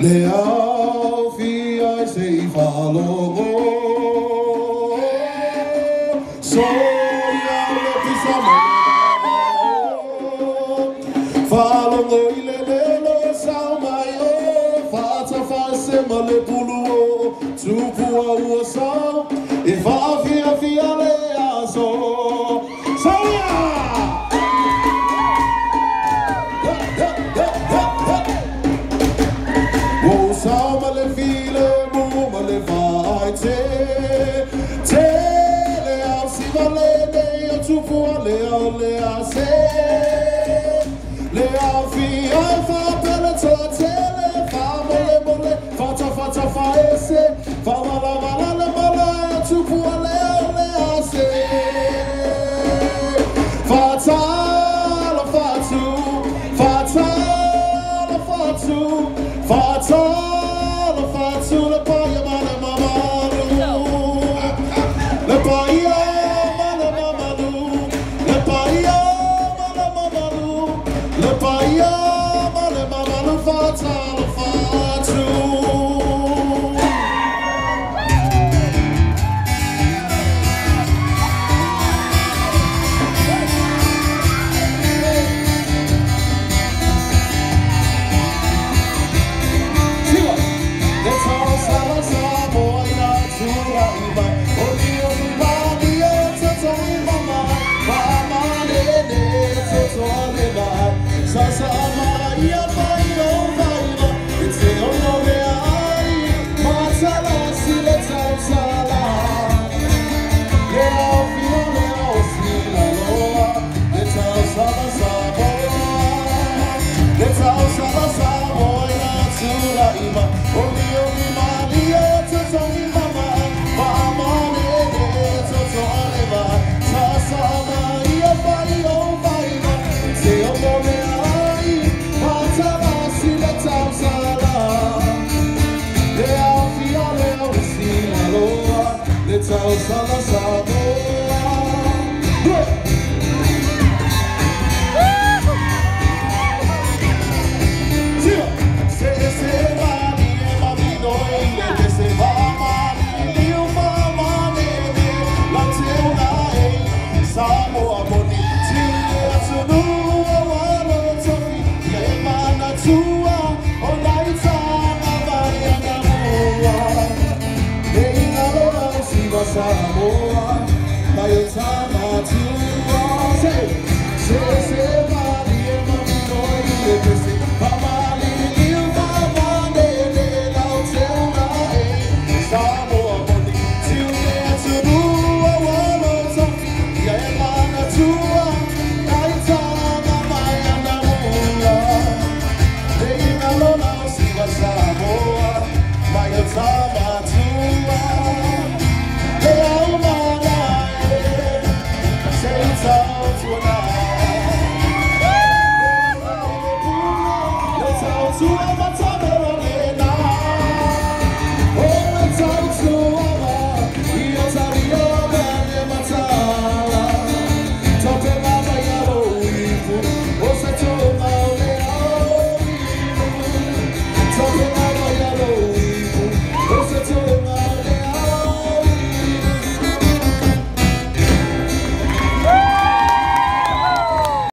Leal fiai sei falogo Soia le pisamamo Falogo ilelelo saumaio Fata fase male puluo Tupua uosau E fa fia fia leaso Soia! Salma le file, muma le vai te le au si vale le au tupu le au se le au fi ai fa pele to te le fa mole fata fa ese fa mala le mala au tupu le au se fata la fatu le paia male mamalu le paia male mamalu le paia male mamalu le paia male mamalu fatu Sala Samoa, by your time I do say, Mali, Mami, Boy, Mama, you, Mama, I'll tell my Samoa, Money, till there to do a wall of something, Yamana, to night time, my Anamula, they alone, see what Samoa, by your time I do. Say it's all to